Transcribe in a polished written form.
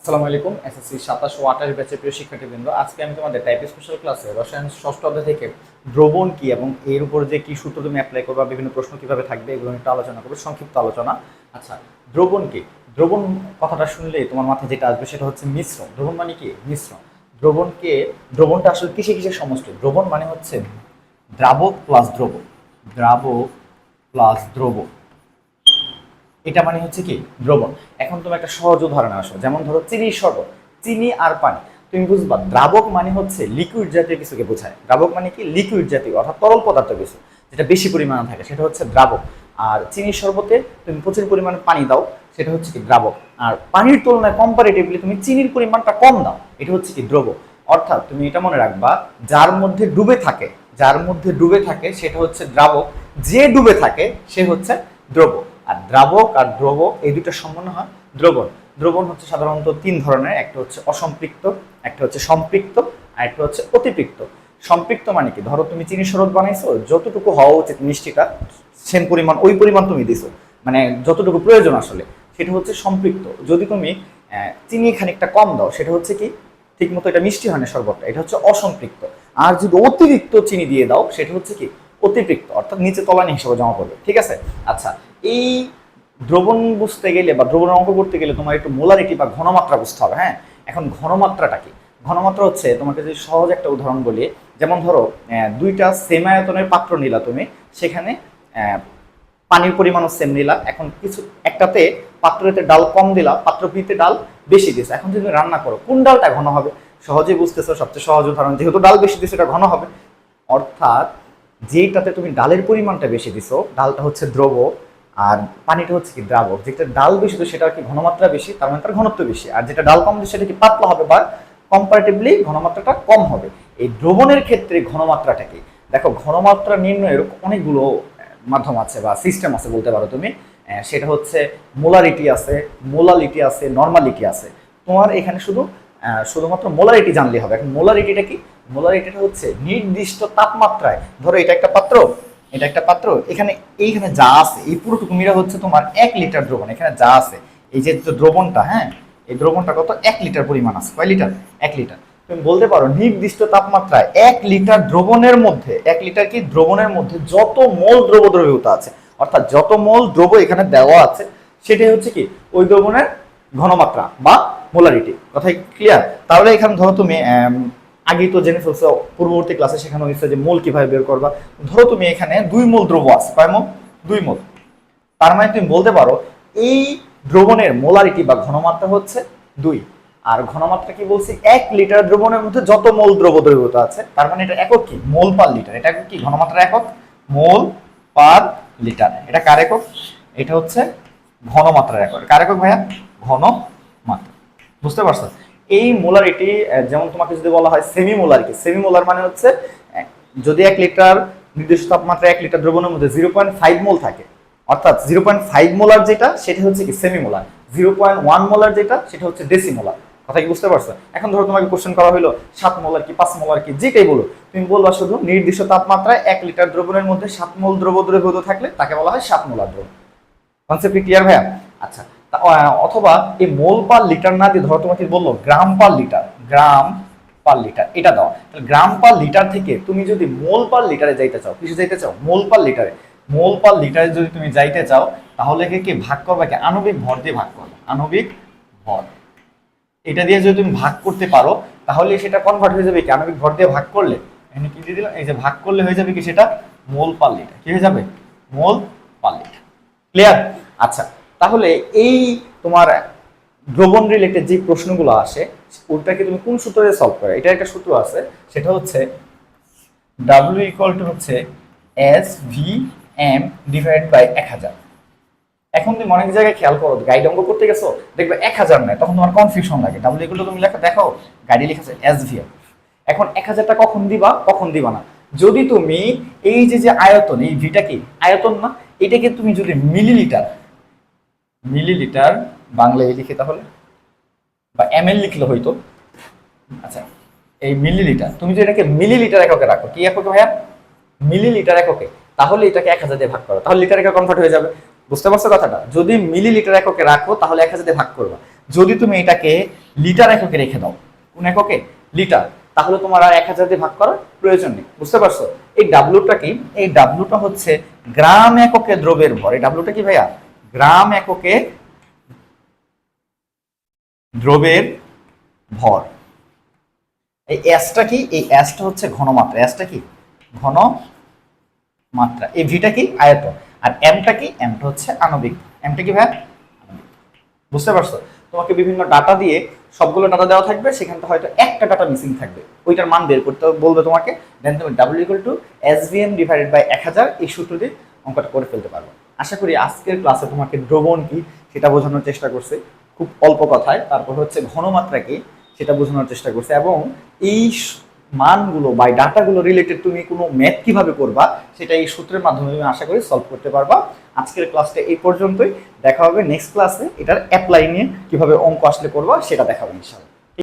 আসসালামু আলাইকুম। এসএসসি 27 ও 28 ব্যাচের প্রিয় শিক্ষার্থীবৃন্দ, আজকে আমি তোমাদের টাইপ স্পেশাল ক্লাসে রসায়ন ষষ্ঠ অধ্যায় থেকে দ্রবণ কি এবং এর উপর যে কি সূত্র তুমি অ্যাপ্লাই করবা, বিভিন্ন প্রশ্ন কিভাবে থাকবে, এগুলো নিয়ে একটু আলোচনা করবো, সংক্ষিপ্ত আলোচনা। আচ্ছা, দ্রবণ কি? দ্রবণ কথাটা শুনলে তোমার মাথায় যেটা আসবে সেটা হচ্ছে মিশ্রণ। দ্রবণ মানে কি? মিশ্রণ। দ্রবণকে দ্রবণটা আসলে কিসে কিসের সমষ্টি? দ্রবণ মানে হচ্ছে দ্রাবক প্লাস দ্রব, দ্রাবক প্লাস দ্রব, এটা মানে হচ্ছে কি দ্রবণ। এখন তুমি একটা সহজ উদাহরণ আসো, যেমন ধরো চিনির শরবত, চিনি আর পানি। তুমি বুঝবা দ্রাবক মানে হচ্ছে লিকুইড জাতীয় কিছুকে বোঝায়। দ্রাবক মানে কি? লিকুইড জাতীয় অর্থাৎ তরল পদার্থ কিছু যেটা বেশি পরিমাণে থাকে সেটা হচ্ছে দ্রাবক। আর চিনির শরবতে তুমি প্রচুর পরিমাণে পানি দাও, সেটা হচ্ছে কি দ্রাবক। আর পানির তুলনায় কম্পারেটিভলি তুমি চিনির পরিমাণটা কম দাও, এটা হচ্ছে কি দ্রব। অর্থাৎ তুমি এটা মনে রাখবা, যার মধ্যে ডুবে থাকে, যার মধ্যে ডুবে থাকে সেটা হচ্ছে দ্রাবক, যে ডুবে থাকে সে হচ্ছে দ্রব। আর দ্রাবক আর দ্রব এই দুটো সমন্বয় হয় দ্রবণ। দ্রবণ হচ্ছে সাধারণত তিন ধরনের, একটা হচ্ছে অসম্পৃক্ত, একটা হচ্ছে সম্পৃক্ত, আর একটা হচ্ছে অতিপৃক্ত। সম্পৃক্ত মানে কি? ধরো তুমি চিনি শরবত বানাইছো, যতটুকু হওয়া উচিত মিষ্টিটা সেম পরিমাণ, ওই পরিমাণ তুমি দিছো, মানে যতটুকু প্রয়োজন আসলে, সেটা হচ্ছে সম্পৃক্ত। যদি তুমি চিনি খানিকটা কম দাও সেটা হচ্ছে কি ঠিক মতো এটা মিষ্টি হয় না শরবতটা, এটা হচ্ছে অসম্পৃক্ত। আর যদি অতিরিক্ত চিনি দিয়ে দাও সেটা হচ্ছে কি অতিরিক্ত, অর্থাৎ নিচে তলানি হিসেবে জমা পড়বে। ঠিক আছে? আচ্ছা, এই দ্রবণ বুঝতে গেলে বা দ্রবণের অঙ্ক করতে গেলে তোমার একটু মোলারিটি বা ঘনমাত্রা বুঝতে হবে। হ্যাঁ, এখন ঘনমাত্রাটা কি? ঘনমাত্রা হচ্ছে, তোমাকে যদি সহজ একটা উদাহরণ বলি, যেমন ধরো দুইটা সেম আয়তনের পাত্র নিলা তুমি, সেখানে পানির পরিমাণও সেম নিলা। এখন কিছু একটাতে পাত্রতে ডাল কম দিলা, পাত্র বিতে ডাল বেশি দিয়েছে। এখন যদি তুমি রান্না করো, কোন ডালটা ঘন হবে? সহজেই বুঝতেছো, সবচেয়ে সহজ উদাহরণ, যেহেতু ডাল বেশি দিয়েছে এটা ঘন হবে। অর্থাৎ যেটাতে তুমি ডালের পরিমাণটা বেশি দিছো, ডালটা হচ্ছে দ্রব, আর পানিটা হচ্ছে কি দ্রাবক। যেটা ডাল বেশি তো সেটা কি ঘনমাত্রা বেশি, তার মানে তার ঘনত্ব বেশি। আর যেটা ডাল কম দিচ্ছে সেটা কি পাতলা হবে বা কম্পারেটিভলি ঘনমাত্রাটা কম হবে। এই দ্রবণের ক্ষেত্রে ঘনমাত্রাটা কি? দেখো, ঘনমাত্রা নির্ণয়ের অনেকগুলো মাধ্যম আছে বা সিস্টেম আছে বলতে পারো তুমি। সেটা হচ্ছে মোলারিটি আছে, মোলালিটি আছে, নর্মালিটি আছে। তোমার এখানে শুধুমাত্র মোলারিটি জানলে হবে। এখন মোলারিটিটা কি? মোলারিটিটা হচ্ছে নির্দিষ্ট তাপমাত্রায়, ধরো এটা একটা পাত্র, এটা একটা পাত্র, এইখানে যা আছে এই পুরোটুকু মিলা হচ্ছে তোমার 1 লিটার দ্রবণ। এখানে যা আছে এই যে দ্রবণটা, হ্যাঁ, এই দ্রবণটা কত? 1 লিটার পরিমাণ আছে। কয় লিটার? 1 লিটার। তুমি বলতে পারো নির্দিষ্ট তাপমাত্রায় 1 লিটার দ্রবণের মধ্যে, 1 লিটার কি দ্রবণের মধ্যে যত মোল দ্রব দ্রবীভূত আছে, অর্থাৎ যত মোল দ্রব এখানে দেওয়া আছে সেটাই হচ্ছে কি ওই দ্রবণের ঘনমাত্রা বা মোলারিটি। কথাই ক্লিয়ার? তাহলে এখানে ধরো তুমি আগেই তো জেনে ফেলছো, পূর্ববর্তী ক্লাসে শেখানো হয়েছে যে মোল কিভাবে বের করবা। ধরো তুমি এখানে 2 মোল দ্রব আছে, কয় মোল? 2 মোল। তার মানে তুমি বলতে পারো এই দ্রবণের মোলারিটি বা ঘনমাত্রা হচ্ছে 2। আর ঘনমাত্রা কি বলছি? 1 লিটার দ্রবণের মধ্যে যত মোল দ্রব দ্রবীভূত আছে, তার মানে এটা একক কি? মোল পার লিটার। এটা কি ঘনমাত্রা একক? মোল পার লিটার। এটা কার একক? এটা হচ্ছে ঘনমাত্রার একক। কার একক ভাইয়া? ঘনমাত্রা। বুঝতে পারছো? এই মোলারিটি, যেমন তোমাকে যদি বলা হয় সেমি মোলারিটি, সেমি মোলার মানে হচ্ছে যদি 1 লিটার নির্দিষ্ট তাপমাত্রা 1 লিটার দ্রবণের মধ্যে 0.5 মোল থাকে, অর্থাৎ 0.5 মোলার যেটা সেটা হচ্ছে কি সেমি মোলার, 0.1 মোলার যেটা সেটা হচ্ছে ডেসি মোলার। কথা কি বুঝতে পারছো? এখন ধরো তোমাকে কোশ্চেন করা হলো 7 মোলার কি 5 মোলার কি, যেটাই বলো তুমি বলবা শুধু নির্দিষ্ট তাপমাত্রায় 1 লিটার দ্রবণের মধ্যে 7 মোল দ্রব দ্রবীভূত থাকলে তাকে বলা হয় 7 মোলার দ্রবণ। কনসেপ্ট ক্লিয়ার ভাইয়া? আচ্ছা, অথবা এই মোল পার লিটার না দিয়ে ধরো তোমাকে বললো গ্রাম পার লিটার, গ্রাম পার লিটার, এটা দাও। তাহলে গ্রাম পার লিটার থেকে তুমি যদি মোল পার লিটারে যাইতে চাও, কিসে যাইতে চাও? মোল পার লিটারে। মোল পার লিটারে যদি তুমি যাইতে চাও তাহলে কি ভাগ করবে? কি আণবিক ভর দিয়ে ভাগ করবে, আণবিক ভর। এটা দিয়ে যদি তুমি ভাগ করতে পারো তাহলে সেটা কনভার্ট হয়ে যাবে কি আণবিক ভর দিয়ে ভাগ করলে, এখানে কি দিয়ে দিলাম, এই যে ভাগ করলে হয়ে যাবে কি সেটা মোল পার লিটার। কি হয়ে যাবে? মোল পার লিটার। ক্লিয়ার? আচ্ছা, তাহলে এই তোমার দ্রবণ রিলেটেড যে প্রশ্নগুলো আসে ওটাকে তুমি কোন সূত্রে সলভ করে? এটা একটা সূত্র আছে, সেটা হচ্ছে W ইকুয়াল টু হচ্ছে SVM ডিভাইড বাই 1000। এখন তুমি অনেক জায়গায় খেয়াল করো, গাইড অঙ্ক করতে গেছো দেখবে 1000 নাই, তখন তোমার কনফিউশন লাগে। W ইকুয়াল টু তুমি লেখা দেখো গাইডে লেখা আছে SVM। এখন 1000টা কখন দিবা কখন দিবা না? যদি তুমি এই যে আয়তন, এই ভিটা কি আয়তন না, এটাকে তুমি যদি মিলিলিটার, মিলিলিটার বাংলায় লিখে তাহলে, বা ml লিখলে হয়তো। আচ্ছা, এই মিলিলিটার তুমি যদি এটাকে মিলিলিটার এককে রাখো, কি এককে ভাইয়া? মিলিলিটার এককে, তাহলে এটাকে 1000 দিয়ে ভাগ করো, তাহলে লিটার একক কনভার্ট হয়ে যাবে। বুঝতে পারছো কথাটা? যদি মিলিলিটার এককে রাখো তাহলে 1000 দিয়ে ভাগ করবা। যদি তুমি এটাকে লিটার এককে রেখে দাও। কোন এককে? লিটার। তাহলে তোমার আর 1000 দিয়ে ভাগ করার প্রয়োজন নেই। বুঝতে পারছো? এই ডাব্লুটা কি? এই ডাব্লুটা হচ্ছে গ্রাম এককে দ্রব্যের ভর। এই ডাব্লুটা কি ভাইয়া? গ্রাম এককে দ্রব্যের ভর। এই এসটা কি? এই এসটা হচ্ছে ঘনমাত্রা। এসটা কি? ঘনমাত্রা। এই ভিটা কি? আয়তন। আর এমটা কি? এমটা হচ্ছে আণবিক। এমটা কি ভাইয়া? বুঝতে পারছো? তোমাকে বিভিন্ন ডাটা দিয়ে সবগুলো ডাটা দেওয়া থাকবে, সেখান থেকে হয়তো একটা ডাটা মিসিং থাকবে, ওইটার মান বের করতে বলবে তোমাকে। দেন তুমি W equal to SVM divided by 1000 এই সূত্র দিয়ে অঙ্কটা করে ফেলতে পারবে। আশা করি আজকের ক্লাসে তোমাকে দ্রবণ কি সেটা বোঝানোর চেষ্টা করছে খুব অল্প কথায়। তারপর হচ্ছে ঘনমাত্রা কি সেটা বোঝানোর চেষ্টা করছে, এবং এই মানগুলো বা ডাটাগুলো রিলেটেড তুমি কোনো ম্যাথ কিভাবে করবা সেটা এই সূত্রের মাধ্যমে তুমি আশা করি সলভ করতে পারবা। আজকের ক্লাসটা এই পর্যন্তই। দেখা হবে নেক্সট ক্লাসে এটার অ্যাপ্লাই নিয়ে কিভাবে অঙ্ক আসলে করবা সেটা দেখাবো ইনশাআল্লাহ।